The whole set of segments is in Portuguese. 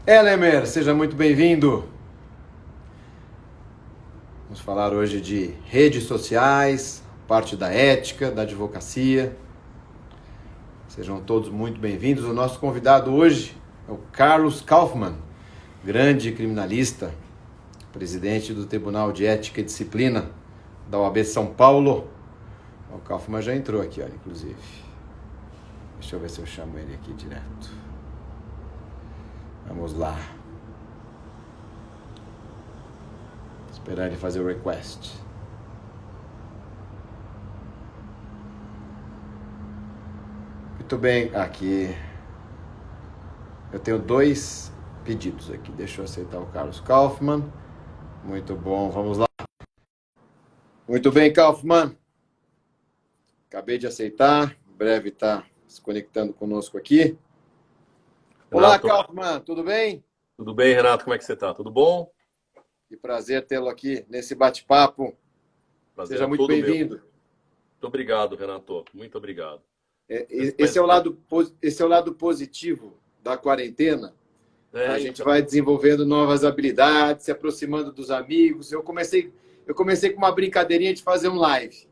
Elemer, seja muito bem-vindo. Vamos falar hoje de redes sociais, parte da ética, da advocacia. Sejam todos muito bem-vindos. O nosso convidado hoje é o Carlos Kaufmann, grande criminalista, presidente do Tribunal de Ética e Disciplina da OAB São Paulo. O Kaufmann já entrou aqui, olha, inclusive. Deixa eu ver se eu chamo ele aqui direto. Vamos lá. Esperar ele fazer o request. Muito bem, aqui. Eu tenho dois pedidos aqui. Deixa eu aceitar o Carlos Kaufmann. Muito bom, vamos lá. Muito bem, Kaufmann. Acabei de aceitar. Em breve está se conectando conosco aqui. Olá, Renato, Kaufmann, tudo bem? tudo bem, Renato? Como é que você está? Tudo bom? Que prazer tê-lo aqui nesse bate-papo. Prazer Seja é muito todo meu. bem-vindo. Muito obrigado, Renato. Muito obrigado. Esse é o lado positivo da quarentena. A gente Então, vai desenvolvendo novas habilidades, se aproximando dos amigos. Eu comecei com uma brincadeirinha de fazer um live.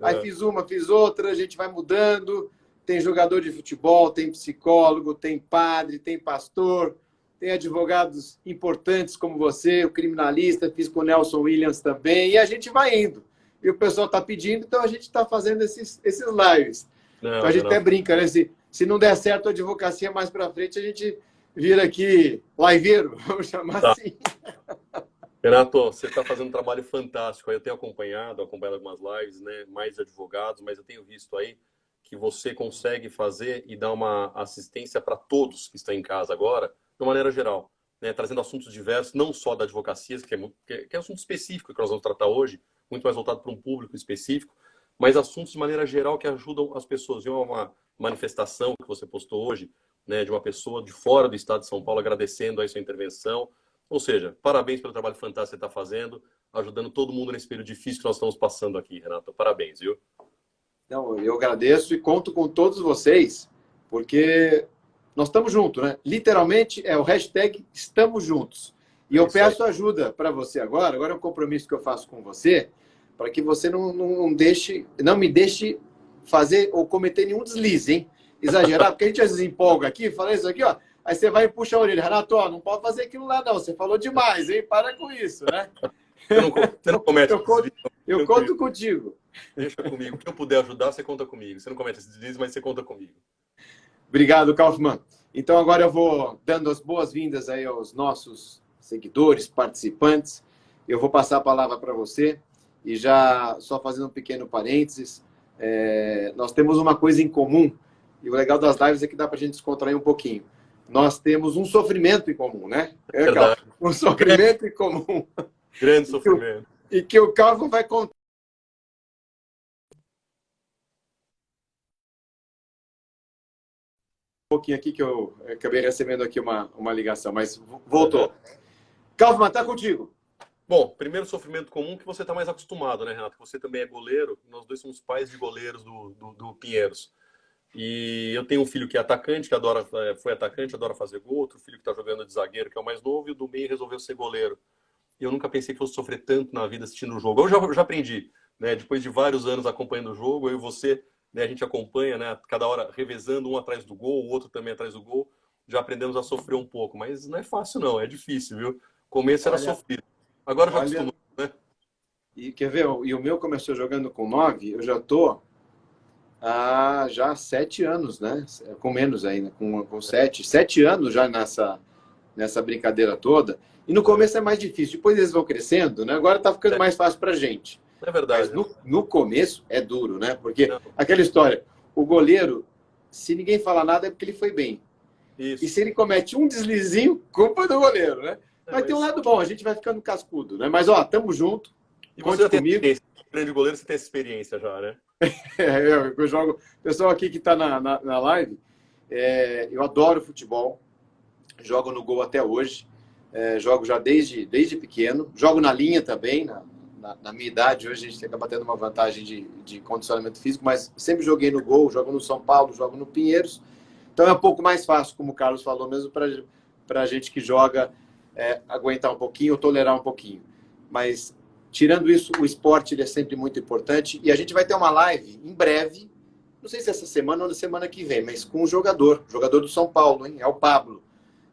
Aí é, fiz uma, fiz outra, a gente vai mudando. Tem jogador de futebol, tem psicólogo, tem padre, tem pastor, tem advogados importantes como você, o criminalista, fiz com o Nelson Williams também, e a gente vai indo. E o pessoal está pedindo, então a gente está fazendo esses lives. Então a não, gente até Renato. brinca, né? Se não der certo a advocacia mais para frente, a gente vira aqui liveiro, vamos chamar Tá. assim. Renato, você está fazendo um trabalho fantástico. Eu tenho acompanhado algumas lives, né? Mais de advogados, mas eu tenho visto aí que você consegue fazer e dar uma assistência para todos que estão em casa agora, de uma maneira geral, né? Trazendo assuntos diversos, não só da advocacia, que é assunto específico que nós vamos tratar hoje, muito mais voltado para um público específico, mas assuntos de maneira geral que ajudam as pessoas. Viu uma manifestação que você postou hoje, né, de uma pessoa de fora do estado de São Paulo agradecendo a sua intervenção. Ou seja, parabéns pelo trabalho fantástico que você está fazendo, ajudando todo mundo nesse período difícil que nós estamos passando aqui, Renato. Parabéns, viu? Então, eu agradeço e conto com todos vocês, porque nós estamos juntos, né? Literalmente é o hashtag estamos juntos. E É eu isso aí. peço ajuda para você agora é um compromisso que eu faço com você, para que você não me deixe fazer ou cometer nenhum deslize, hein? Exagerar, porque a gente às vezes empolga aqui, fala isso aqui, ó, aí você vai e puxa a orelha. Renato, ó, não pode fazer aquilo lá não, você falou demais, hein? Para com isso, né? Você não Então, comete eu esse deslize, conto, eu tranquilo. conto contigo. Deixa comigo. O que eu puder ajudar, você conta comigo. Você não comete esse deslize, mas você conta comigo. Obrigado, Kaufmann. Então, agora eu vou dando as boas-vindas aí aos nossos seguidores, participantes. Eu vou passar a palavra para você e já só fazendo um pequeno parênteses, nós temos uma coisa em comum e o legal das lives é que dá para a gente descontrair um pouquinho. Nós temos um sofrimento em comum, né? Verdade. Kaufmann? Um Grande, sofrimento em comum grande e que sofrimento. o Kaufmann vai contar um pouquinho aqui que eu acabei recebendo aqui uma ligação, mas Uhum. voltou. Kaufmann, está contigo. Bom, primeiro sofrimento comum que você está mais acostumado, né, Renato? Você também é goleiro. Nós dois somos pais de goleiros do Pinheiros. E eu tenho um filho que é atacante, que adora, foi atacante, adora fazer gol. Outro filho que está jogando de zagueiro, que é o mais novo. E o do meio resolveu ser goleiro. E eu nunca pensei que fosse sofrer tanto na vida assistindo o jogo. Eu já aprendi, né? Depois de vários anos acompanhando o jogo, eu e você, né, a gente acompanha, né? Cada hora revezando um atrás do gol, o outro também atrás do gol. Já aprendemos a sofrer um pouco, mas não é fácil não, é difícil, viu? O começo era Olha, sofrido. Agora já olha, acostumou, né? e quer ver? E o meu começou jogando com 9, eu já tô há já 7 anos, né? Com menos ainda, com 7 anos já nessa brincadeira toda. E no É, começo é mais difícil, depois eles vão crescendo, né? Agora tá ficando é, mais fácil pra gente. é Mas verdade, né? no começo é duro, né? Porque Não, aquela história, o goleiro, se ninguém fala nada é porque ele foi bem. E isso. se ele comete um deslizinho, culpa do goleiro, né? É, Mas tem um mas... lado bom, a gente vai ficando cascudo, né? Mas, ó, tamo junto, E você conte já tem comigo. experiência. Grande goleiro, você tem essa experiência já, né? Eu jogo. O pessoal aqui que está na live, eu adoro futebol, jogo no gol até hoje, jogo já desde pequeno, jogo na linha também, na minha idade, hoje a gente acaba tendo uma vantagem de condicionamento físico, mas sempre joguei no gol, jogo no São Paulo, jogo no Pinheiros, então é um pouco mais fácil, como o Carlos falou mesmo, para para a gente que joga aguentar um pouquinho ou tolerar um pouquinho. Mas, tirando isso, o esporte ele é sempre muito importante. E a gente vai ter uma live em breve, não sei se essa semana ou na semana que vem, mas com um jogador do São Paulo, hein? É o Pablo.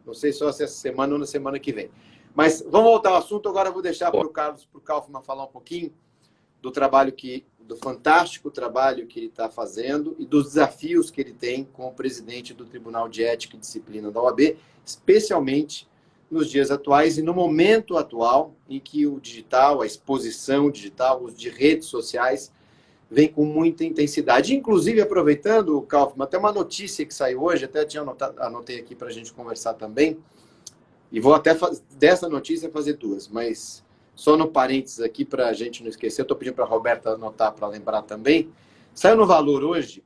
Não sei só se essa semana ou na semana que vem. Mas vamos voltar ao assunto. Agora eu vou deixar para o Carlos, para o Kaufmann falar um pouquinho do trabalho do fantástico trabalho que ele está fazendo e dos desafios que ele tem como presidente do Tribunal de Ética e Disciplina da OAB, especialmente nos dias atuais e no momento atual em que o digital, a exposição digital, os de redes sociais, vem com muita intensidade. Inclusive, aproveitando, Kaufmann, até uma notícia que saiu hoje, até tinha anotei aqui para a gente conversar também, e vou até dessa notícia fazer duas, mas só no parênteses aqui para a gente não esquecer, eu estou pedindo para a Roberta anotar para lembrar também. Saiu no Valor hoje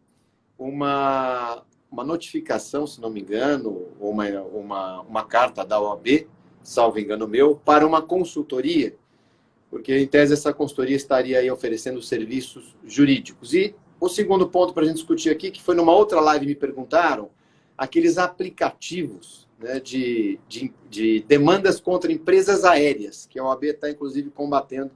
uma notificação, se não me engano, ou uma carta da OAB, salvo engano meu, para uma consultoria, porque em tese essa consultoria estaria aí oferecendo serviços jurídicos. E o segundo ponto para a gente discutir aqui, que foi numa outra live me perguntaram, aqueles aplicativos, né, de demandas contra empresas aéreas, que a OAB está, inclusive, combatendo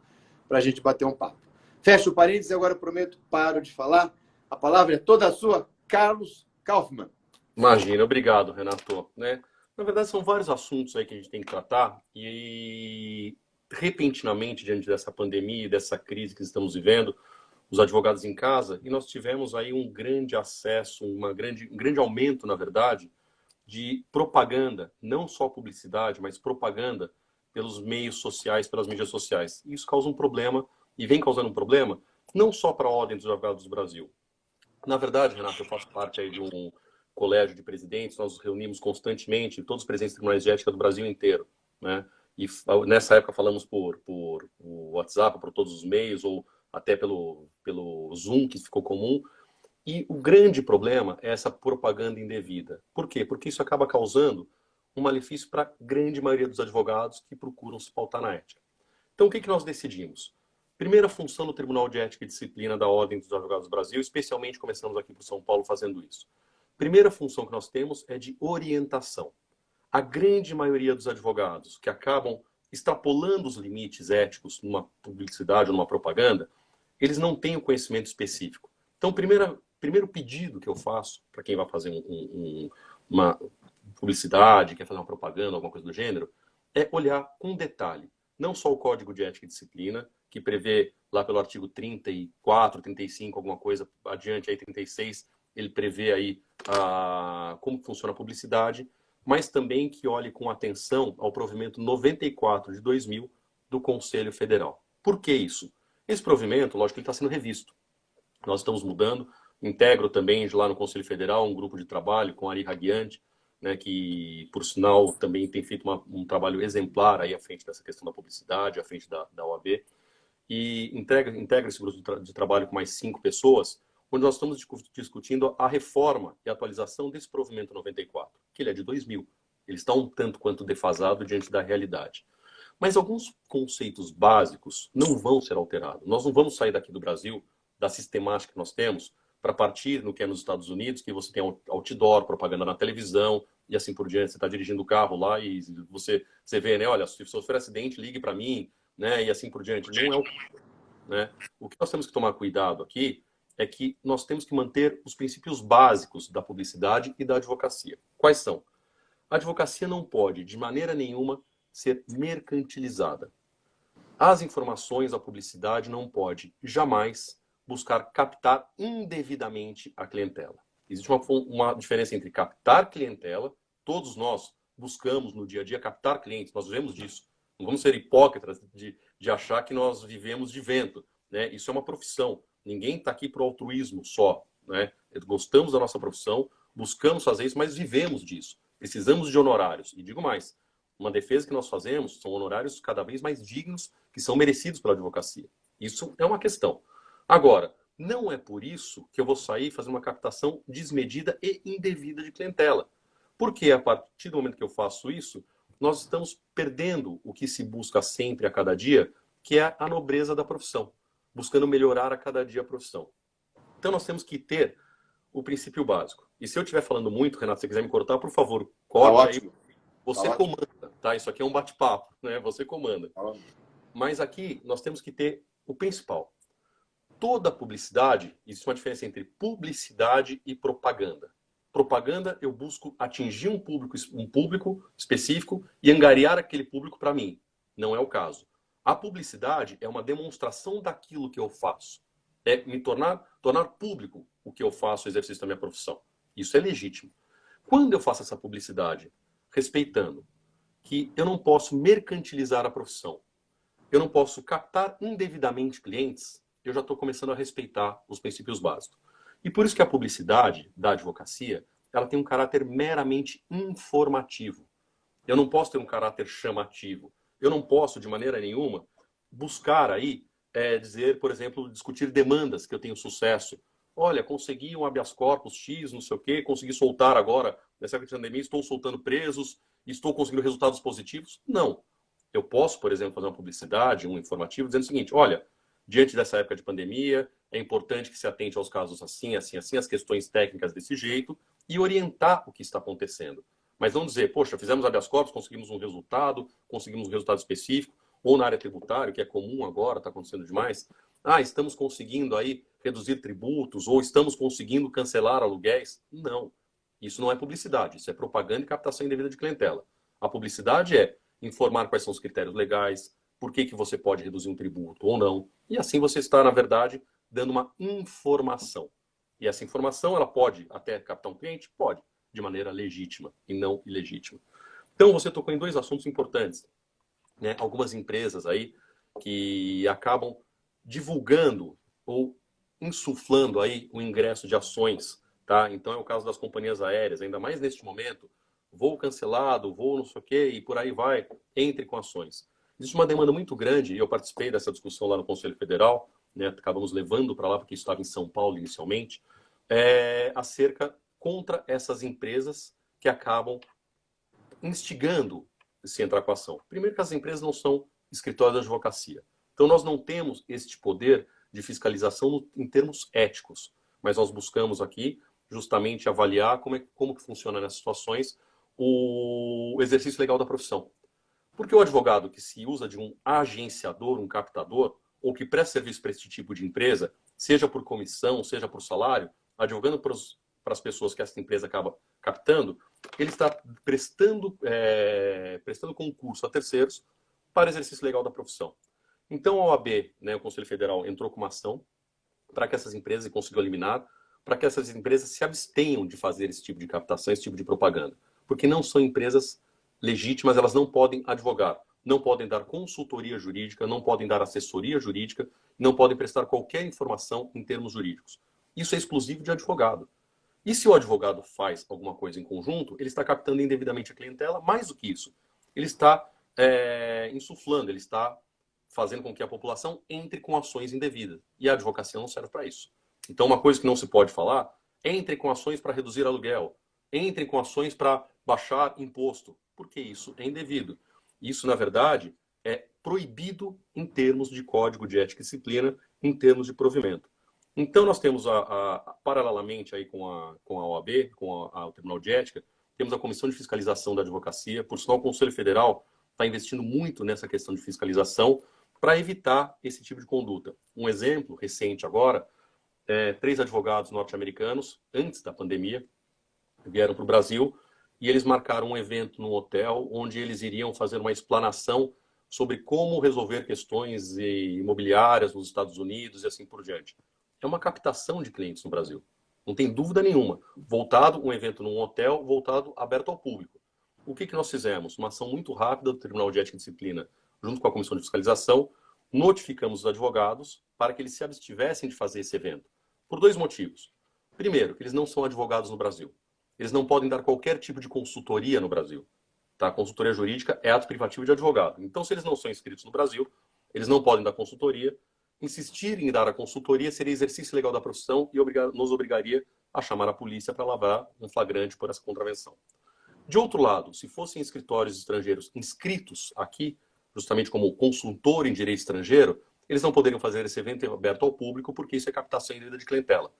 para a gente bater um papo. Fecho o parênteses, agora eu prometo, paro de falar. A palavra é toda sua, Carlos Kaufmann. Imagina, obrigado, Renato. Né? Na verdade, são vários assuntos aí que a gente tem que tratar e, repentinamente, diante dessa pandemia e dessa crise que estamos vivendo, os advogados em casa, e nós tivemos aí um grande acesso, um grande aumento, na verdade, de propaganda, não só publicidade, mas propaganda pelos meios sociais, pelas mídias sociais. E isso causa um problema, e vem causando um problema, não só para a Ordem dos Advogados do Brasil. Na verdade, Renato, eu faço parte aí de um colégio de presidentes, nós nos reunimos constantemente, todos os presidentes dos tribunais de ética do Brasil inteiro, né? E nessa época falamos por WhatsApp, por todos os meios, ou até pelo Zoom, que ficou comum. E o grande problema é essa propaganda indevida. Por quê? Porque isso acaba causando um malefício para a grande maioria dos advogados que procuram se pautar na ética. Então, o que nós decidimos? Primeira função do Tribunal de Ética e Disciplina da Ordem dos Advogados do Brasil, especialmente começamos aqui por São Paulo fazendo isso. Primeira função que nós temos é de orientação. A grande maioria dos advogados que acabam extrapolando os limites éticos numa publicidade ou numa propaganda, eles não têm o conhecimento específico. Então, primeiro pedido que eu faço para quem vai fazer uma publicidade, quer fazer uma propaganda, alguma coisa do gênero, é olhar com detalhe, não só o Código de Ética e Disciplina, que prevê lá pelo artigo 34, 35, alguma coisa adiante, aí 36, ele prevê aí como funciona a publicidade, mas também que olhe com atenção ao provimento 94 de 2000 do Conselho Federal. Por que isso? Esse provimento, lógico, ele está sendo revisto. Nós estamos mudando. Integro também lá no Conselho Federal um grupo de trabalho com Ari Raguiante, né, que, por sinal, também tem feito um trabalho exemplar aí à frente dessa questão da publicidade, à frente da OAB. E integra esse grupo de trabalho com mais 5 pessoas, onde nós estamos discutindo a reforma e atualização desse provimento 94, que ele é de 2000. Ele está um tanto quanto defasado diante da realidade. Mas alguns conceitos básicos não vão ser alterados. Nós não vamos sair daqui do Brasil, da sistemática que nós temos, para partir no que é nos Estados Unidos, que você tem outdoor, propaganda na televisão e assim por diante. Você está dirigindo o carro lá e você vê, né? Olha, se sofrer acidente, ligue para mim, né? E assim por diante. Não é né? O que nós temos que tomar cuidado aqui é que nós temos que manter os princípios básicos da publicidade e da advocacia. Quais são? A advocacia não pode, de maneira nenhuma, ser mercantilizada. As informações, a publicidade não pode jamais buscar captar indevidamente a clientela. Existe uma diferença entre captar clientela, todos nós buscamos no dia a dia captar clientes, nós vivemos disso. Não vamos ser hipócritas de achar que nós vivemos de vento, né? Isso é uma profissão. Ninguém está aqui por altruísmo só, né? Gostamos da nossa profissão, buscamos fazer isso, mas vivemos disso. Precisamos de honorários. E digo mais, uma defesa que nós fazemos são honorários cada vez mais dignos que são merecidos pela advocacia. Isso é uma questão. Agora, não é por isso que eu vou sair fazendo uma captação desmedida e indevida de clientela. Porque a partir do momento que eu faço isso, nós estamos perdendo o que se busca sempre a cada dia, que é a nobreza da profissão, buscando melhorar a cada dia a profissão. Então nós temos que ter o princípio básico. E se eu estiver falando muito, Renato, se você quiser me cortar, por favor, corte aí. Você comanda, tá? Isso aqui é um bate-papo, né? Você comanda. Mas aqui nós temos que ter o principal. Toda publicidade, existe uma diferença entre publicidade e propaganda. Propaganda, eu busco atingir um público específico e angariar aquele público para mim. Não é o caso. A publicidade é uma demonstração daquilo que eu faço. É me tornar público o que eu faço, o exercício da minha profissão. Isso é legítimo. Quando eu faço essa publicidade, respeitando que eu não posso mercantilizar a profissão, eu não posso captar indevidamente clientes, eu já estou começando a respeitar os princípios básicos. E por isso que a publicidade da advocacia, ela tem um caráter meramente informativo. Eu não posso ter um caráter chamativo. Eu não posso, de maneira nenhuma, buscar aí, dizer, por exemplo, discutir demandas que eu tenho sucesso. Olha, consegui um habeas corpus X, não sei o quê, consegui soltar agora, nessa época de pandemia, estou soltando presos, estou conseguindo resultados positivos. Não. Eu posso, por exemplo, fazer uma publicidade, um informativo, dizendo o seguinte, olha, diante dessa época de pandemia, é importante que se atente aos casos assim, assim, assim, as questões técnicas desse jeito, e orientar o que está acontecendo. Mas não dizer, poxa, fizemos habeas corpus, conseguimos um resultado específico, ou na área tributária, que é comum agora, está acontecendo demais. Estamos conseguindo aí reduzir tributos, ou estamos conseguindo cancelar aluguéis. Não, isso não é publicidade, isso é propaganda e captação indevida de clientela. A publicidade é informar quais são os critérios legais, por que você pode reduzir um tributo ou não. E assim você está, na verdade, dando uma informação. E essa informação, ela pode até captar um cliente? Pode, de maneira legítima e não ilegítima. Então, você tocou em dois assuntos importantes. Né? Algumas empresas aí que acabam divulgando ou insuflando aí o ingresso de ações. Tá? Então, é o caso das companhias aéreas, ainda mais neste momento, voo cancelado, voo não sei o quê, e por aí vai, entre com ações. Existe uma demanda muito grande, e eu participei dessa discussão lá no Conselho Federal, né, acabamos levando para lá, porque isso estava em São Paulo inicialmente, acerca contra essas empresas que acabam instigando se entrar com a ação. Primeiro que as empresas não são escritórios de advocacia. Então nós não temos este poder de fiscalização em termos éticos, mas nós buscamos aqui justamente avaliar como que funciona nessas situações o exercício legal da profissão. Porque o advogado que se usa de um agenciador, um captador, ou que presta serviço para esse tipo de empresa, seja por comissão, seja por salário, advogando para as pessoas que essa empresa acaba captando, ele está prestando concurso a terceiros para exercício legal da profissão. Então a OAB, né, o Conselho Federal, entrou com uma ação para que essas empresas, e conseguiu eliminar, para que essas empresas se abstenham de fazer esse tipo de captação, esse tipo de propaganda. Porque não são empresas legítimas, elas não podem advogar, não podem dar consultoria jurídica, não podem dar assessoria jurídica, não podem prestar qualquer informação em termos jurídicos. Isso é exclusivo de advogado. E se o advogado faz alguma coisa em conjunto, ele está captando indevidamente a clientela, mais do que isso. Ele está insuflando, ele está fazendo com que a população entre com ações indevidas. E a advocacia não serve para isso. Então, uma coisa que não se pode falar, entre com ações para reduzir aluguel, entre com ações para baixar imposto, porque isso é indevido. Isso, na verdade, é proibido em termos de código de ética e disciplina, em termos de provimento. Então, nós temos, paralelamente aí com a OAB, com o Tribunal de Ética, temos a Comissão de Fiscalização da Advocacia. Por sinal, o Conselho Federal está investindo muito nessa questão de fiscalização para evitar esse tipo de conduta. Um exemplo recente agora, 3 advogados norte-americanos, antes da pandemia, vieram para o Brasil e eles marcaram um evento num hotel onde eles iriam fazer uma explanação sobre como resolver questões imobiliárias nos Estados Unidos e assim por diante. É uma captação de clientes no Brasil. Não tem dúvida nenhuma. Um evento num hotel, voltado, aberto ao público. O que nós fizemos? Uma ação muito rápida do Tribunal de Ética e Disciplina, junto com a Comissão de Fiscalização, notificamos os advogados para que eles se abstivessem de fazer esse evento. Por 2 motivos. Primeiro, que eles não são advogados no Brasil. Eles não podem dar qualquer tipo de consultoria no Brasil. Tá? A consultoria jurídica é ato privativo de advogado. Então, se eles não são inscritos no Brasil, eles não podem dar consultoria. Insistir em dar a consultoria seria exercício legal da profissão e nos obrigaria a chamar a polícia para lavrar um flagrante por essa contravenção. De outro lado, se fossem escritórios estrangeiros inscritos aqui, justamente como consultor em direito estrangeiro, eles não poderiam fazer esse evento aberto ao público porque isso é captação indevida de clientela.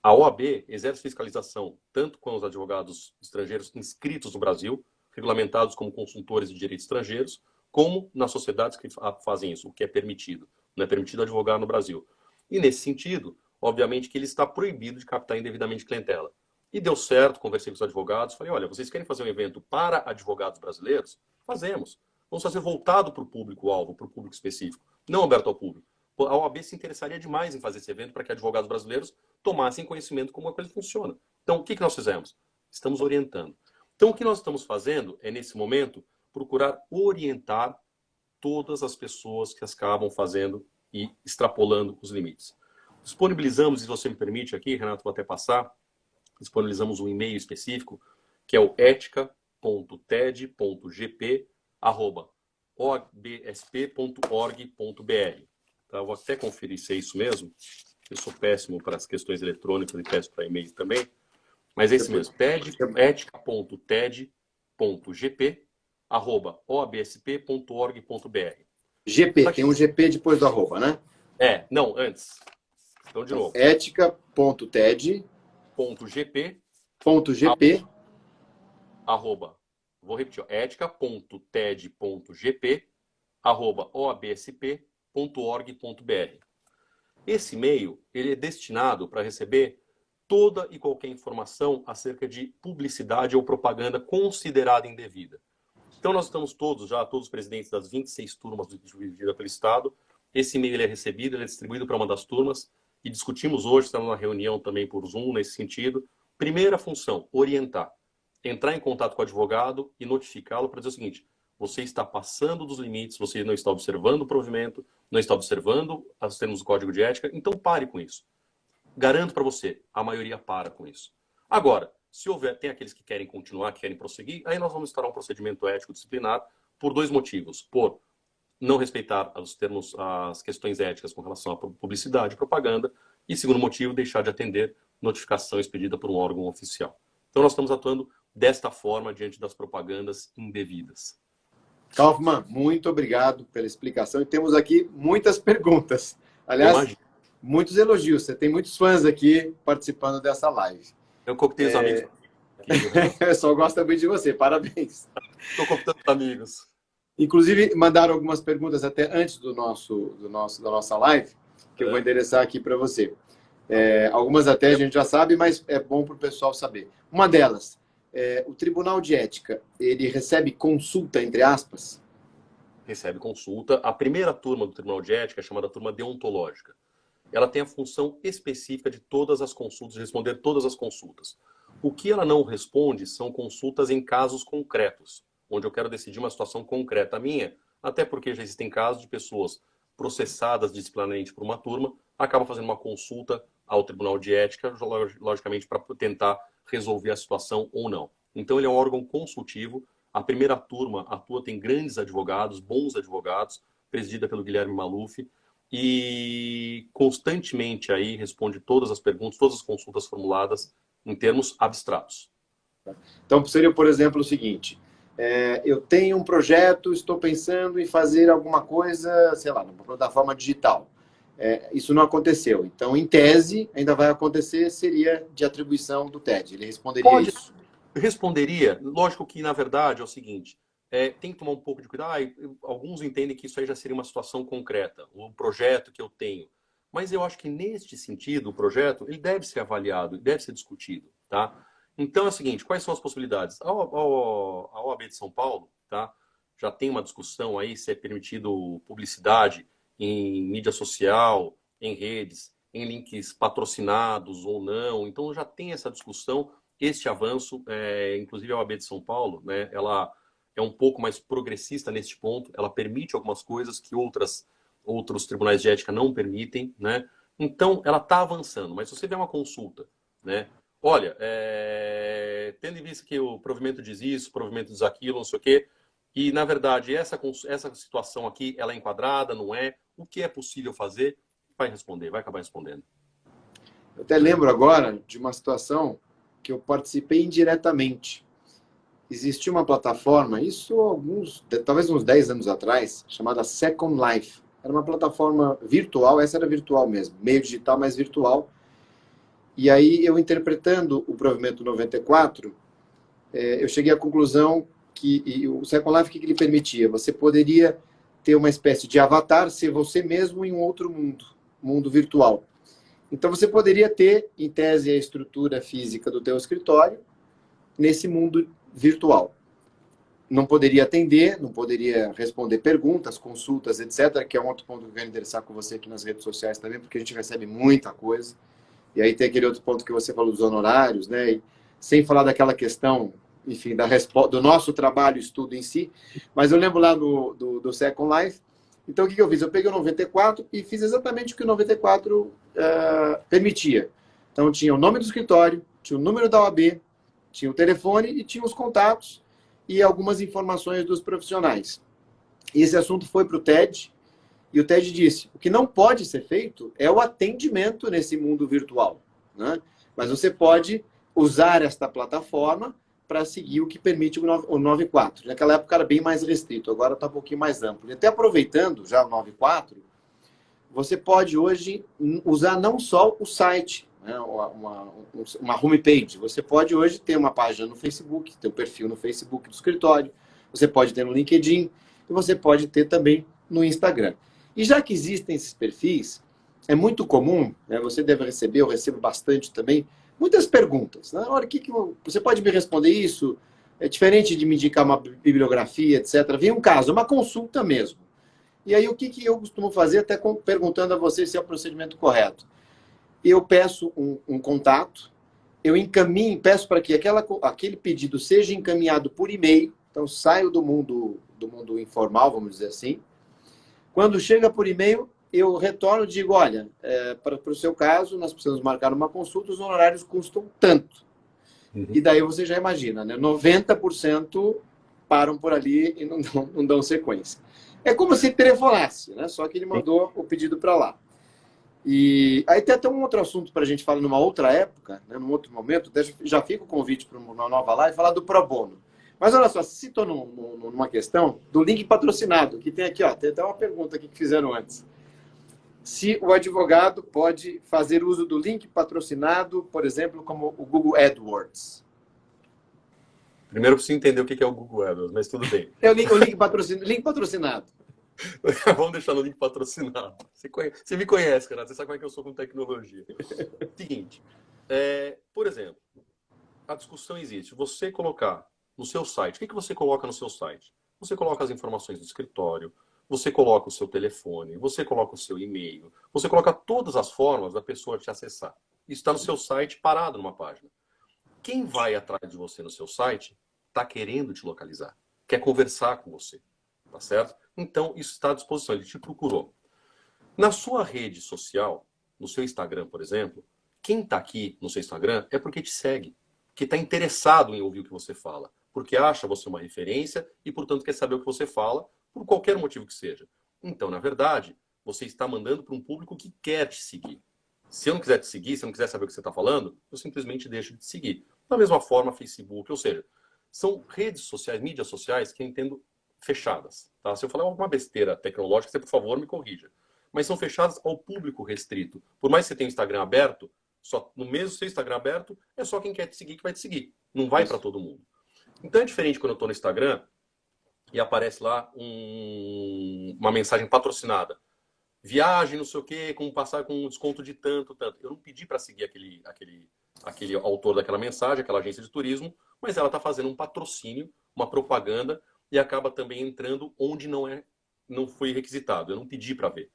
A OAB exerce fiscalização tanto com os advogados estrangeiros inscritos no Brasil, regulamentados como consultores de direitos estrangeiros, como nas sociedades que fazem isso, o que é permitido. Não é permitido advogar no Brasil. E nesse sentido, obviamente que ele está proibido de captar indevidamente clientela. E deu certo, conversei com os advogados, falei, olha, vocês querem fazer um evento para advogados brasileiros? Fazemos. Vamos fazer voltado para o público-alvo, para o público específico, não aberto ao público. A OAB se interessaria demais em fazer esse evento para que advogados brasileiros tomassem conhecimento como a coisa funciona. Então, o que nós fizemos? Estamos orientando. Então, o que nós estamos fazendo é, nesse momento, procurar orientar todas as pessoas que acabam fazendo e extrapolando os limites. Disponibilizamos, se você me permite aqui, Renato, vou até passar, disponibilizamos um e-mail específico, que é o etica.ted.gp@obsp.org.br. Tá? Eu vou até conferir se é isso mesmo. Eu sou péssimo para as questões eletrônicas e péssimo para e-mail também. Mas é isso mesmo. etica.ted.gp@obsp.org.br. GP, tem um GP depois do arroba, né? Não, antes. Então, de novo. Ética.ted.gp Vou repetir, ética.ted.gp@obsp.org.br. Esse e-mail, ele é destinado para receber toda e qualquer informação acerca de publicidade ou propaganda considerada indevida. Então, nós estamos todos os presidentes das 26 turmas divididas pelo Estado. Esse e-mail ele é recebido, ele é distribuído para uma das turmas e discutimos hoje, estamos numa reunião também por Zoom nesse sentido. Primeira função, orientar. Entrar em contato com o advogado e notificá-lo para dizer o seguinte, você está passando dos limites, você não está observando o provimento, não está observando os termos do Código de Ética, então pare com isso. Garanto para você, a maioria para com isso. Agora, se houver, tem aqueles que querem continuar, que querem prosseguir, aí nós vamos instaurar um procedimento ético disciplinar por 2 motivos. Por não respeitar os termos, as questões éticas com relação à publicidade e propaganda, e segundo motivo, deixar de atender notificação expedida por um órgão oficial. Então nós estamos atuando desta forma diante das propagandas indevidas. Kaufmann, muito obrigado pela explicação. E temos aqui muitas perguntas. Aliás, muitos elogios. Você tem muitos fãs aqui participando dessa live. Eu cooptei os amigos. O pessoal gosta muito de você. Parabéns. Estou cooptando os amigos. Inclusive, mandaram algumas perguntas até antes da nossa live, que eu vou endereçar aqui para você. Algumas até a gente já sabe, mas é bom para o pessoal saber. Uma delas, o Tribunal de Ética, ele recebe consulta, entre aspas? Recebe consulta. A primeira turma do Tribunal de Ética é chamada turma deontológica. Ela tem a função específica de todas as consultas, de responder todas as consultas. O que ela não responde são consultas em casos concretos, onde eu quero decidir uma situação concreta minha, até porque já existem casos de pessoas processadas disciplinarmente por uma turma, acabam fazendo uma consulta ao Tribunal de Ética, logicamente para tentar resolver a situação ou não. Então ele é um órgão consultivo. A primeira turma tem grandes advogados, bons advogados, presidida pelo Guilherme Maluf, e constantemente aí responde todas as perguntas, todas as consultas formuladas em termos abstratos. Então seria, por exemplo, o seguinte: eu tenho um projeto, estou pensando em fazer alguma coisa, sei lá, numa plataforma digital. Isso não aconteceu. Então, em tese, ainda vai acontecer, seria de atribuição do TED. Ele responderia isso? Responderia. Lógico que, na verdade, é o seguinte, tem que tomar um pouco de cuidado. Alguns entendem que isso aí já seria uma situação concreta, o projeto que eu tenho. Mas eu acho que, neste sentido, o projeto ele deve ser avaliado, deve ser discutido. Tá? Então, é o seguinte, quais são as possibilidades? A OAB de São Paulo, tá, já tem uma discussão aí se é permitido publicidade em mídia social, em redes, em links patrocinados ou não. Então, já tem essa discussão, este avanço. Inclusive, a OAB de São Paulo, né, ela é um pouco mais progressista neste ponto. Ela permite algumas coisas que outros tribunais de ética não permitem. Né? Então, ela está avançando. Mas se você vê uma consulta, né, olha, tendo em vista que o provimento diz isso, o provimento diz aquilo, não sei o quê, e, na verdade, essa situação aqui, ela é enquadrada, não é? O que é possível fazer? Vai responder, vai acabar respondendo. Eu até lembro agora de uma situação que eu participei indiretamente. Existia uma plataforma, talvez uns 10 anos atrás, chamada Second Life. Era uma plataforma virtual, essa era virtual mesmo, meio digital, mas virtual. E aí, eu interpretando o provimento 94, eu cheguei à conclusão e o Second Life, o que ele permitia? Você poderia ter uma espécie de avatar, ser você mesmo em um outro mundo virtual. Então você poderia ter, em tese, a estrutura física do teu escritório nesse mundo virtual. Não poderia atender, não poderia responder perguntas, consultas, etc., que é um outro ponto que eu quero endereçar com você aqui nas redes sociais também, porque a gente recebe muita coisa. E aí tem aquele outro ponto que você falou dos honorários, né? E sem falar daquela questão, enfim, do nosso trabalho, estudo em si. Mas eu lembro lá do Second Life. Então, o que eu fiz? Eu peguei o 94 e fiz exatamente o que o 94 permitia. Então, tinha o nome do escritório, tinha o número da OAB, tinha o telefone e tinha os contatos e algumas informações dos profissionais. E esse assunto foi para o TED, e o TED disse, o que não pode ser feito é o atendimento nesse mundo virtual, né? Mas você pode usar esta plataforma para seguir o que permite o 94. Naquela época era bem mais restrito, agora está um pouquinho mais amplo. E até aproveitando já o 94, você pode hoje usar não só o site, né, uma homepage. Você pode hoje ter uma página no Facebook, ter um perfil no Facebook do escritório, você pode ter no LinkedIn e você pode ter também no Instagram. E já que existem esses perfis, é muito comum, né, você deve receber, eu recebo bastante também, muitas perguntas. Né? Olha, você pode me responder isso? É diferente de me indicar uma bibliografia, etc. Vem um caso, uma consulta mesmo. E aí, o que eu costumo fazer, até perguntando a você se é o procedimento correto? Eu peço um contato, eu encaminho, peço para que aquele pedido seja encaminhado por e-mail, então saio do mundo informal, vamos dizer assim. Quando chega por e-mail, eu retorno e digo, olha, para o seu caso, nós precisamos marcar uma consulta, os honorários custam tanto. Uhum. E daí você já imagina, né? 90% param por ali e não dão sequência. É como se telefonasse, né? Só que ele mandou o pedido para lá. E aí tem até um outro assunto para a gente falar numa outra época, né? Num outro momento, já fica o convite para uma nova live, falar do pro bono. Mas olha só, se citou numa questão do link patrocinado, que tem aqui, ó, tem até uma pergunta aqui que fizeram antes. Se o advogado pode fazer uso do link patrocinado, por exemplo, como o Google AdWords. Primeiro eu preciso entender o que é o Google AdWords, mas tudo bem. É o link patrocinado. Vamos deixar no link patrocinado. Você me conhece, Renato, você sabe como é que eu sou com tecnologia. Seguinte, por exemplo, a discussão existe. Você colocar no seu site, o que você coloca no seu site? Você coloca as informações do escritório, você coloca o seu telefone, você coloca o seu e-mail, você coloca todas as formas da pessoa te acessar. Isso está no seu site parado numa página. Quem vai atrás de você no seu site está querendo te localizar, quer conversar com você, tá certo? Então, isso está à disposição, ele te procurou. Na sua rede social, no seu Instagram, por exemplo, quem está aqui no seu Instagram é porque te segue, que está interessado em ouvir o que você fala, porque acha você uma referência e, portanto, quer saber o que você fala, por qualquer motivo que seja. Então, na verdade, você está mandando para um público que quer te seguir. Se eu não quiser te seguir, se eu não quiser saber o que você está falando, eu simplesmente deixo de te seguir. Da mesma forma, Facebook, ou seja, são redes sociais, mídias sociais que eu entendo fechadas. Tá? Se eu falar alguma besteira tecnológica, você, por favor, me corrija. Mas são fechadas ao público restrito. Por mais que você tenha o Instagram aberto, só no mesmo seu Instagram aberto, é só quem quer te seguir que vai te seguir. Não vai para todo mundo. Então é diferente quando eu estou no Instagram e aparece lá uma mensagem patrocinada. Viagem, não sei o quê, como passar com um desconto de tanto. Eu não pedi para seguir aquele autor daquela mensagem, aquela agência de turismo, mas ela está fazendo um patrocínio, uma propaganda, e acaba também entrando onde não foi requisitado. Eu não pedi para ver.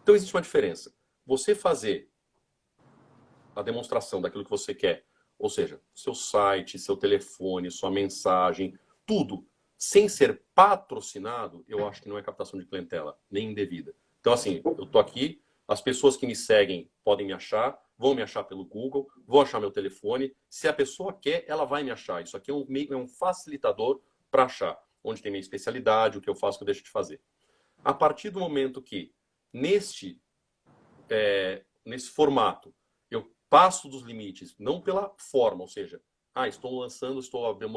Então existe uma diferença. Você fazer a demonstração daquilo que você quer, ou seja, seu site, seu telefone, sua mensagem, tudo, sem ser patrocinado, eu acho que não é captação de clientela, nem indevida. Então, assim, eu tô aqui, as pessoas que me seguem podem me achar, vão me achar pelo Google, vão achar meu telefone. Se a pessoa quer, ela vai me achar. Isso aqui é um facilitador para achar onde tem minha especialidade, o que eu faço, o que eu deixo de fazer. A partir do momento que, nesse formato, eu passo dos limites, não pela forma, ou seja, estou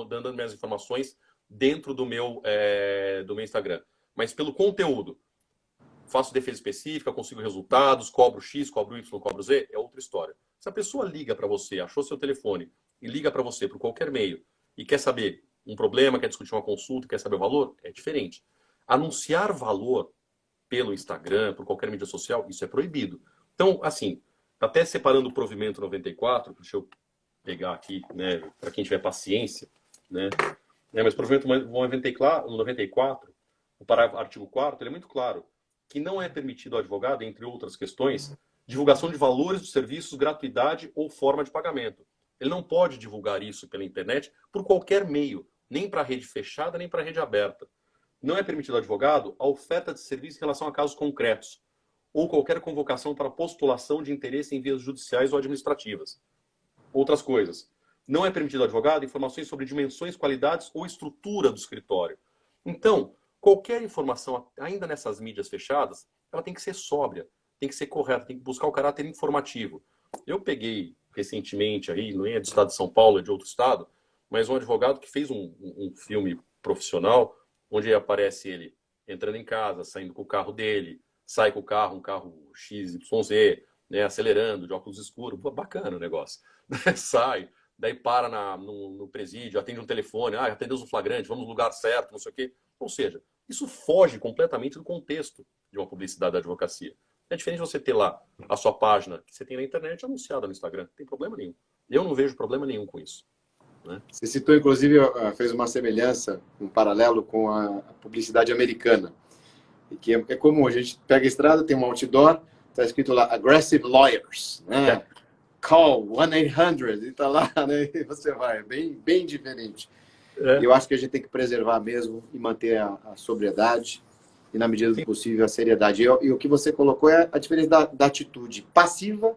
dando minhas informações dentro do meu Instagram, mas pelo conteúdo. Faço defesa específica, consigo resultados, cobro X, cobro Y, cobro Z, é outra história. Se a pessoa liga para você, achou seu telefone e liga para você por qualquer meio e quer saber um problema, quer discutir uma consulta, quer saber o valor, é diferente. Anunciar valor pelo Instagram, por qualquer mídia social, isso é proibido. Então, assim, até separando o provimento 94, deixa eu pegar aqui, né, para quem tiver paciência, né, mas o provimento 94, o parágrafo artigo 4º, ele é muito claro, que não é permitido ao advogado, entre outras questões, divulgação de valores dos serviços, gratuidade ou forma de pagamento. Ele não pode divulgar isso pela internet por qualquer meio, nem para a rede fechada, nem para a rede aberta. Não é permitido ao advogado a oferta de serviço em relação a casos concretos, ou qualquer convocação para postulação de interesse em vias judiciais ou administrativas. Outras coisas. Não é permitido ao advogado informações sobre dimensões, qualidades ou estrutura do escritório. Então, qualquer informação, ainda nessas mídias fechadas, ela tem que ser sóbria, tem que ser correta, tem que buscar o caráter informativo. Eu peguei recentemente, aí, não é do estado de São Paulo, é de outro estado, mas um advogado que fez um filme profissional, onde aparece ele entrando em casa, saindo com o carro dele, sai com o carro, um carro XYZ, né, acelerando, de óculos escuros, bacana o negócio. Sai, daí para no presídio, atende um telefone, atendemos um flagrante, vamos no lugar certo, não sei o quê. Ou seja, isso foge completamente do contexto de uma publicidade da advocacia. É diferente você ter lá a sua página que você tem na internet anunciada no Instagram. Não tem problema nenhum. Eu não vejo problema nenhum com isso. Né? Você citou, inclusive, fez uma semelhança, um paralelo com a publicidade americana. E que é comum, a gente pega a estrada, tem um outdoor, está escrito lá, Aggressive Lawyers, né? Call 1-800, e está lá, né? E você vai, é bem diferente. Eu acho que a gente tem que preservar mesmo e manter a sobriedade e, na medida do possível, a seriedade. E o que você colocou é a diferença da atitude passiva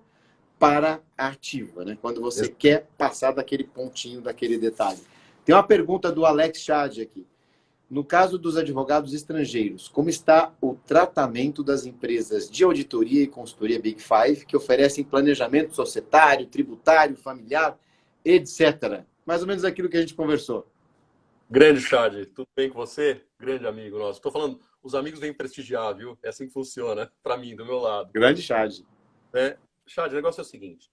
para a ativa, né? Quando você quer passar daquele pontinho, daquele detalhe. Tem uma pergunta do Alex Chad aqui. No caso dos advogados estrangeiros, como está o tratamento das empresas de auditoria e consultoria Big Five que oferecem planejamento societário, tributário, familiar, etc.? Mais ou menos aquilo que a gente conversou. Grande Chad, tudo bem com você? Grande amigo nosso. Estou falando, os amigos vêm prestigiar, viu? É assim que funciona, para mim, do meu lado. Grande Chad. Chad, o negócio é o seguinte,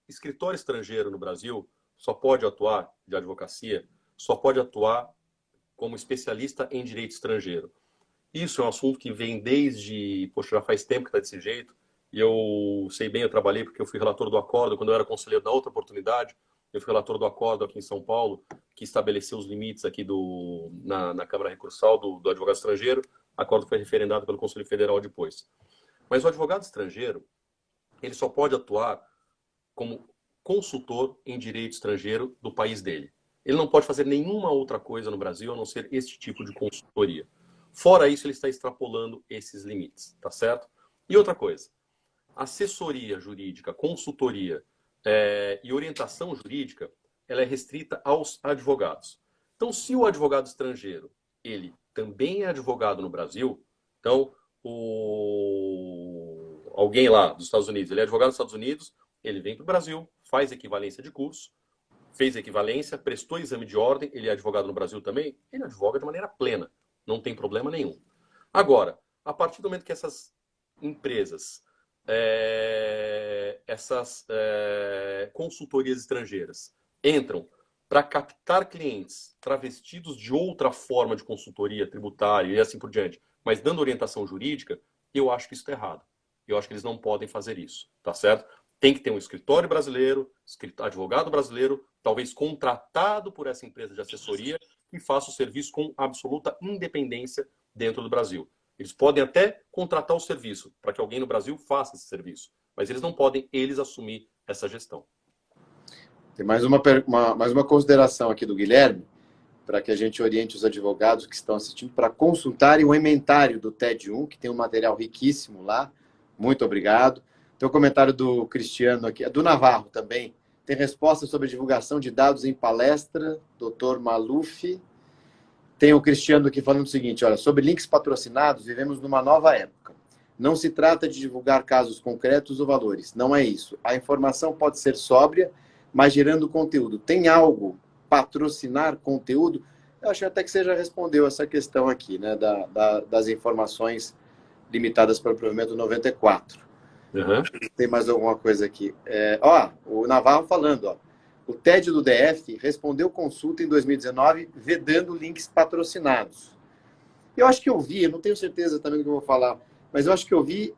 escritório estrangeiro no Brasil só pode atuar, de advocacia, só pode atuar como especialista em direito estrangeiro. Isso é um assunto que vem desde... Poxa, já faz tempo que está desse jeito. E eu sei bem, eu trabalhei porque eu fui relator do acordo, quando eu era conselheiro da outra oportunidade, eu fui relator do acordo aqui em São Paulo, que estabeleceu os limites aqui na Câmara Recursal do advogado estrangeiro. O acordo foi referendado pelo Conselho Federal depois. Mas o advogado estrangeiro, ele só pode atuar como consultor em direito estrangeiro do país dele. Ele não pode fazer nenhuma outra coisa no Brasil a não ser este tipo de consultoria. Fora isso, ele está extrapolando esses limites, tá certo? E outra coisa, assessoria jurídica, consultoria e orientação jurídica, ela é restrita aos advogados. Então, se o advogado estrangeiro, ele também é advogado no Brasil, então, alguém lá dos Estados Unidos, ele é advogado dos Estados Unidos, ele vem para o Brasil, faz equivalência de curso, fez equivalência, prestou exame de ordem, ele é advogado no Brasil também, ele advoga de maneira plena, não tem problema nenhum. Agora, a partir do momento que essas empresas, essas consultorias estrangeiras entram para captar clientes travestidos de outra forma de consultoria tributária e assim por diante, mas dando orientação jurídica, eu acho que isso está errado. Eu acho que eles não podem fazer isso, tá certo? Tem que ter um escritório brasileiro, advogado brasileiro, talvez contratado por essa empresa de assessoria, que faça o serviço com absoluta independência dentro do Brasil. Eles podem até contratar o serviço para que alguém no Brasil faça esse serviço, mas eles não podem, eles, assumir essa gestão. Tem mais uma consideração aqui do Guilherme, para que a gente oriente os advogados que estão assistindo para consultarem o ementário do TED1, que tem um material riquíssimo lá. Muito obrigado. Tem um comentário do Cristiano aqui, do Navarro também. Tem resposta sobre divulgação de dados em palestra, Dr. Maluf. Tem o Cristiano aqui falando o seguinte, olha, sobre links patrocinados, vivemos numa nova época. Não se trata de divulgar casos concretos ou valores, não é isso. A informação pode ser sóbria, mas gerando conteúdo. Tem algo, patrocinar conteúdo? Eu acho até que você já respondeu essa questão aqui, né, das informações limitadas para o provimento 94. Tem mais alguma coisa aqui. O Navarro falando, o TED do DF respondeu consulta em 2019 vedando links patrocinados. Eu acho que eu vi, eu não tenho certeza também do que eu vou falar, mas eu acho que eu vi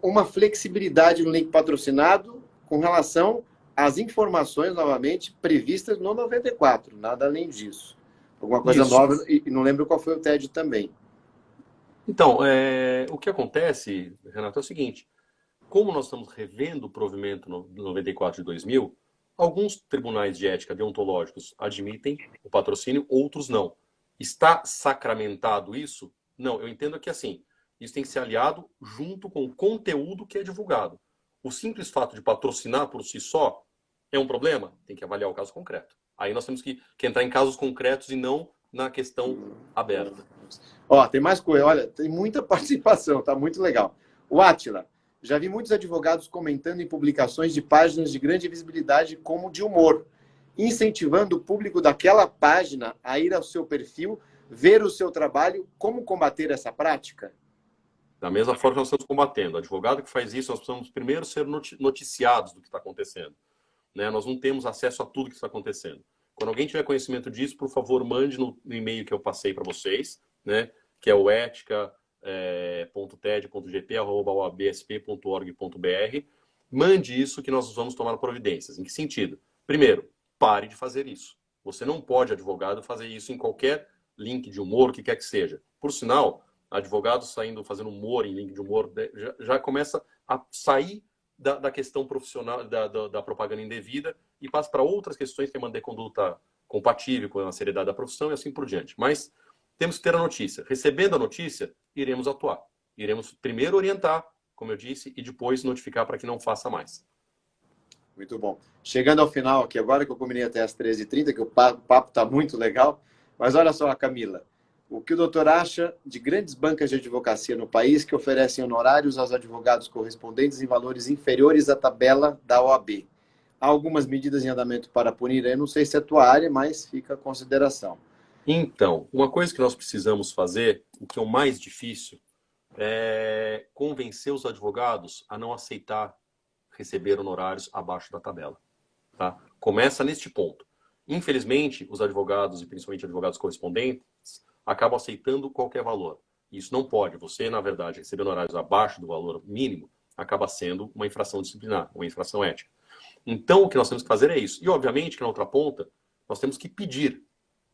uma flexibilidade no link patrocinado com relação às informações, novamente, previstas no 94, nada além disso. Alguma coisa Isso. nova, e não lembro qual foi o TED também. Então, o que acontece, Renato, é o seguinte. Como nós estamos revendo o provimento no 94 de 2000, alguns tribunais de ética deontológicos admitem o patrocínio, outros não. Está sacramentado isso? Não, eu entendo que assim, isso tem que ser aliado junto com o conteúdo que é divulgado. O simples fato de patrocinar por si só é um problema? Tem que avaliar o caso concreto. Aí nós temos que entrar em casos concretos e não na questão aberta. Ó, tem mais coisa, olha, tem muita participação, tá muito legal. O Átila, já vi muitos advogados comentando em publicações de páginas de grande visibilidade como de humor, incentivando o público daquela página a ir ao seu perfil, ver o seu trabalho. Como combater essa prática? Da mesma forma que nós estamos combatendo. O advogado que faz isso, nós precisamos primeiro ser noticiados do que está acontecendo. Né? Nós não temos acesso a tudo que está acontecendo. Quando alguém tiver conhecimento disso, por favor, mande no e-mail que eu passei para vocês, né? Que é o etica.ted.gp@oabsp.org.br. Mande isso que nós vamos tomar providências. Em que sentido? Primeiro, pare de fazer isso. Você não pode, advogado, fazer isso em qualquer link de humor, o que quer que seja. Por sinal, advogados fazendo humor em link de humor, já começa a sair da questão profissional, da propaganda indevida e passa para outras questões que é manter conduta compatível com a seriedade da profissão e assim por diante. Mas temos que ter a notícia. Recebendo a notícia, iremos atuar. Iremos primeiro orientar, como eu disse, e depois notificar para que não faça mais. Muito bom. Chegando ao final aqui, agora que eu combinei até as 13h30, que o papo está muito legal, mas olha só, Camila, o que o doutor acha de grandes bancas de advocacia no país que oferecem honorários aos advogados correspondentes em valores inferiores à tabela da OAB? Há algumas medidas em andamento para punir, eu não sei se é a tua área, mas fica a consideração. Então, uma coisa que nós precisamos fazer, o que é o mais difícil, é convencer os advogados a não aceitar receber honorários abaixo da tabela. Tá? Começa neste ponto. Infelizmente, os advogados, e principalmente advogados correspondentes, acabam aceitando qualquer valor. Isso não pode. Você, na verdade, receber honorários abaixo do valor mínimo acaba sendo uma infração disciplinar, uma infração ética. Então, o que nós temos que fazer é isso. E, obviamente, que na outra ponta, nós temos que pedir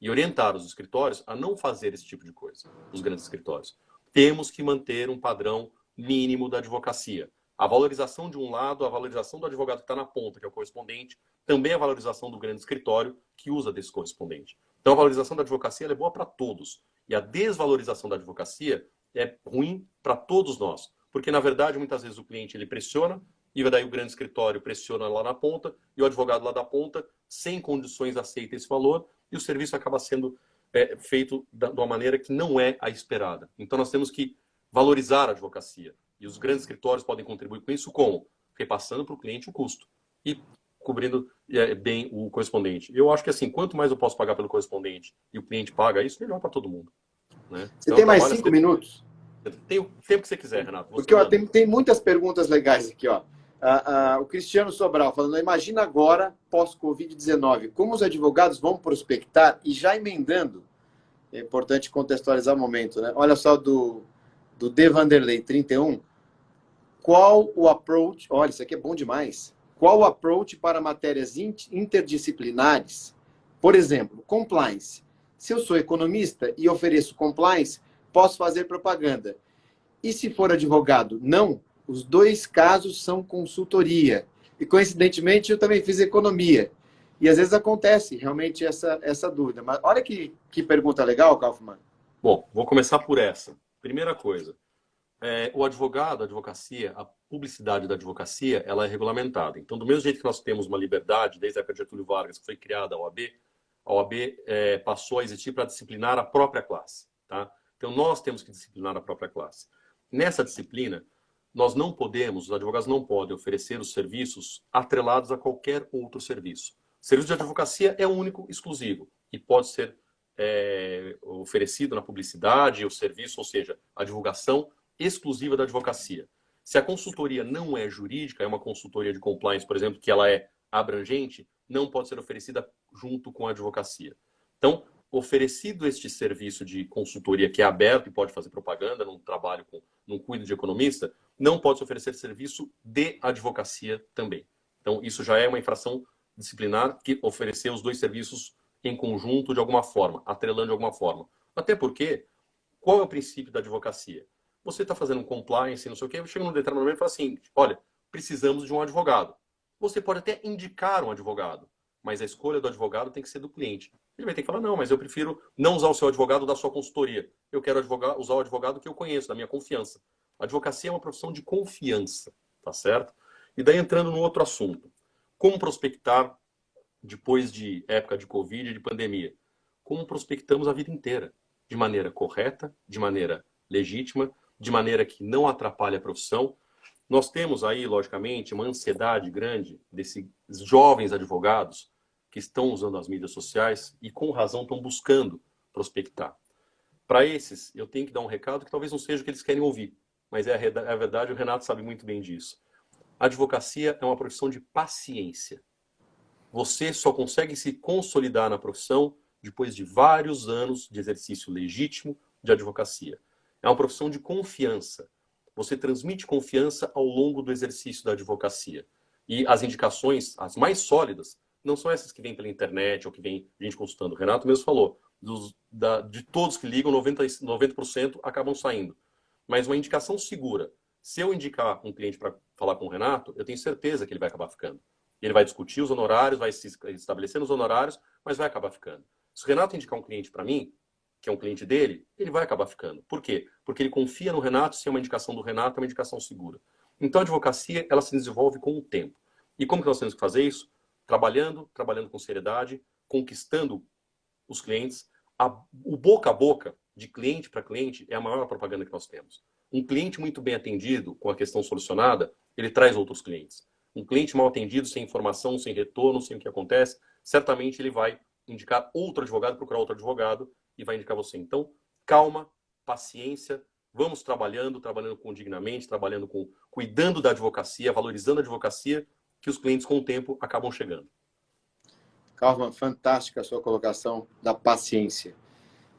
e orientar os escritórios a não fazer esse tipo de coisa, os grandes escritórios. Temos que manter um padrão mínimo da advocacia. A valorização de um lado, a valorização do advogado que está na ponta, que é o correspondente, também a valorização do grande escritório que usa desse correspondente. Então, a valorização da advocacia é boa para todos. E a desvalorização da advocacia é ruim para todos nós. Porque, na verdade, muitas vezes o cliente ele pressiona, e daí o grande escritório pressiona lá na ponta, e o advogado lá da ponta, sem condições, aceita esse valor, e o serviço acaba sendo feito de uma maneira que não é a esperada. Então, nós temos que valorizar a advocacia. E os grandes escritórios podem contribuir com isso como? Repassando para o cliente o custo e cobrindo bem o correspondente. Eu acho que assim, quanto mais eu posso pagar pelo correspondente e o cliente paga isso, melhor para todo mundo. Né? Você tem mais 5 minutos? Tem o tempo que você quiser, Renato. Porque ó, tem muitas perguntas legais aqui. Ó. O Cristiano Sobral falando, imagina agora, pós-Covid-19, como os advogados vão prospectar e já emendando, é importante contextualizar o momento, né? Olha só do D. Vanderlei, 31, qual o approach, olha, isso aqui é bom demais, qual o approach para matérias interdisciplinares? Por exemplo, compliance. Se eu sou economista e ofereço compliance, posso fazer propaganda. E se for advogado? Não. Os dois casos são consultoria. E, coincidentemente, eu também fiz economia. E, às vezes, acontece realmente essa dúvida. Mas olha que pergunta legal, Kaufmann. Bom, vou começar por essa. Primeira coisa. O advogado, a advocacia, a publicidade da advocacia, ela é regulamentada. Então, do mesmo jeito que nós temos uma liberdade, desde a época de Getúlio Vargas, que foi criada a OAB passou a existir para disciplinar a própria classe. Tá? Então, nós temos que disciplinar a própria classe. Nessa disciplina, nós não podemos, os advogados não podem oferecer os serviços atrelados a qualquer outro serviço. O serviço de advocacia é único, exclusivo, e pode ser oferecido na publicidade, o serviço, ou seja, a divulgação exclusiva da advocacia. Se a consultoria não é jurídica, é uma consultoria de compliance, por exemplo, que ela é abrangente, não pode ser oferecida junto com a advocacia. Então, oferecido este serviço de consultoria que é aberto e pode fazer propaganda, não trabalho com, não cuido de economista, não pode se oferecer serviço de advocacia também. Então, isso já é uma infração disciplinar que oferecer os dois serviços em conjunto de alguma forma, atrelando de alguma forma. Até porque, qual é o princípio da advocacia? Você está fazendo um compliance, não sei o quê, chega num determinado momento e fala assim, olha, precisamos de um advogado. Você pode até indicar um advogado, mas a escolha do advogado tem que ser do cliente. Ele vai ter que falar, não, mas eu prefiro não usar o seu advogado da sua consultoria. Eu quero usar o advogado que eu conheço, da minha confiança. A advocacia é uma profissão de confiança, tá certo? E daí entrando no outro assunto. Como prospectar depois de época de Covid e de pandemia? Como prospectamos a vida inteira? De maneira correta, de maneira legítima, de maneira que não atrapalhe a profissão. Nós temos aí, logicamente, uma ansiedade grande desses jovens advogados que estão usando as mídias sociais e, com razão, estão buscando prospectar. Para esses, eu tenho que dar um recado que talvez não seja o que eles querem ouvir, mas é a verdade, o Renato sabe muito bem disso. A advocacia é uma profissão de paciência. Você só consegue se consolidar na profissão depois de vários anos de exercício legítimo de advocacia. É uma profissão de confiança. Você transmite confiança ao longo do exercício da advocacia. E as indicações, as mais sólidas, não são essas que vêm pela internet ou que vem gente consultando. O Renato mesmo falou, de todos que ligam, 90% acabam saindo. Mas uma indicação segura. Se eu indicar um cliente para falar com o Renato, eu tenho certeza que ele vai acabar ficando. Ele vai discutir os honorários, vai se estabelecer nos honorários, mas vai acabar ficando. Se o Renato indicar um cliente para mim, que é um cliente dele, ele vai acabar ficando. Por quê? Porque ele confia no Renato, se é uma indicação do Renato, é uma indicação segura. Então a advocacia, ela se desenvolve com o tempo. E como que nós temos que fazer isso? Trabalhando com seriedade, conquistando os clientes. O boca a boca, de cliente para cliente, é a maior propaganda que nós temos. Um cliente muito bem atendido, com a questão solucionada, ele traz outros clientes. Um cliente mal atendido, sem informação, sem retorno, sem o que acontece, certamente ele vai indicar outro advogado, procurar outro advogado e vai indicar você. Então, calma, paciência, vamos trabalhando dignamente, cuidando da advocacia, valorizando a advocacia, que os clientes com o tempo acabam chegando. Kaufmann, fantástica a sua colocação da paciência.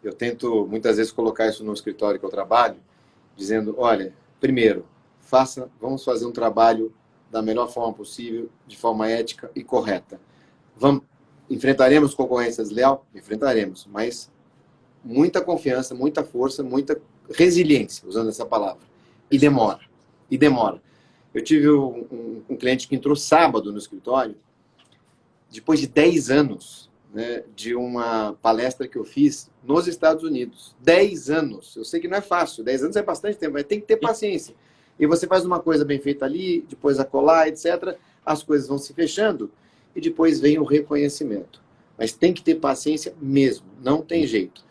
Eu tento muitas vezes colocar isso no escritório que eu trabalho, dizendo, olha, primeiro, vamos fazer um trabalho da melhor forma possível, de forma ética e correta. Enfrentaremos concorrência desleal? Enfrentaremos, mas muita confiança, muita força, muita resiliência, usando essa palavra. E demora. Eu tive um cliente que entrou sábado no escritório, depois de 10 anos, né, de uma palestra que eu fiz nos Estados Unidos. 10 anos. Eu sei que não é fácil, 10 anos é bastante tempo, mas tem que ter paciência. E você faz uma coisa bem feita ali, depois acolá, etc. As coisas vão se fechando e depois vem o reconhecimento. Mas tem que ter paciência mesmo, não tem jeito.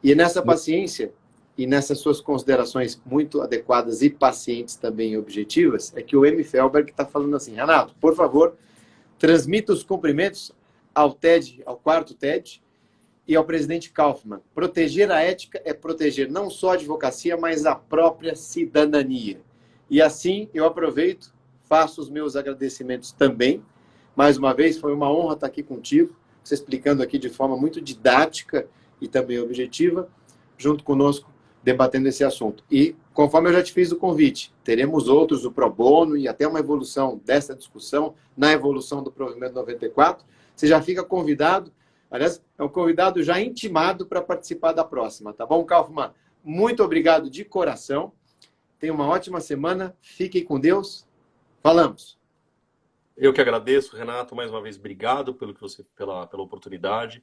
E nessa paciência e nessas suas considerações muito adequadas e pacientes também objetivas, é que o M. Felberg está falando assim, Renato, por favor, transmita os cumprimentos ao TED, ao quarto TED, e ao presidente Kaufmann. Proteger a ética é proteger não só a advocacia, mas a própria cidadania. E assim, eu aproveito, faço os meus agradecimentos também. Mais uma vez, foi uma honra estar aqui contigo, você explicando aqui de forma muito didática e também objetiva, junto conosco, debatendo esse assunto. E, conforme eu já te fiz o convite, teremos outros, o Pro Bono e até uma evolução dessa discussão na evolução do Provimento 94. Você já fica convidado, aliás, é um convidado já intimado para participar da próxima, tá bom, Kaufmann? Muito obrigado de coração. Tenha uma ótima semana. Fiquem com Deus. Falamos. Eu que agradeço, Renato, mais uma vez, obrigado pela oportunidade.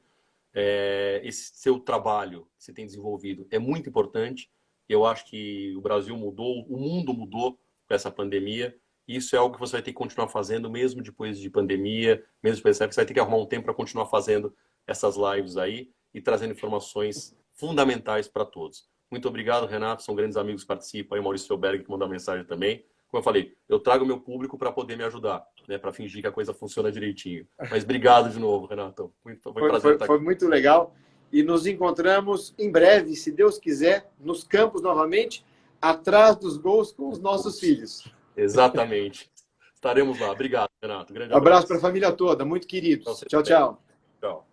Esse seu trabalho que você tem desenvolvido é muito importante. Eu acho que o Brasil mudou, o mundo mudou com essa pandemia. E isso é algo que você vai ter que continuar fazendo, mesmo depois de pandemia, mesmo depois dessa época, você vai ter que arrumar um tempo para continuar fazendo essas lives aí e trazendo informações fundamentais para todos. Muito obrigado, Renato. São grandes amigos que participam. Aí, Maurício Felberg, que mandou uma mensagem também. Como eu falei, eu trago o meu público para poder me ajudar, né, para fingir que a coisa funciona direitinho. Mas obrigado de novo, Renato. Foi um prazer estar aqui. Foi muito legal. E nos encontramos em breve, se Deus quiser, nos campos novamente, atrás dos gols com os nossos filhos. Exatamente. Estaremos lá. Obrigado, Renato. Grande Abraço para a abraço. família toda, muito Pra queridos. você Tchau, também. tchau. Tchau.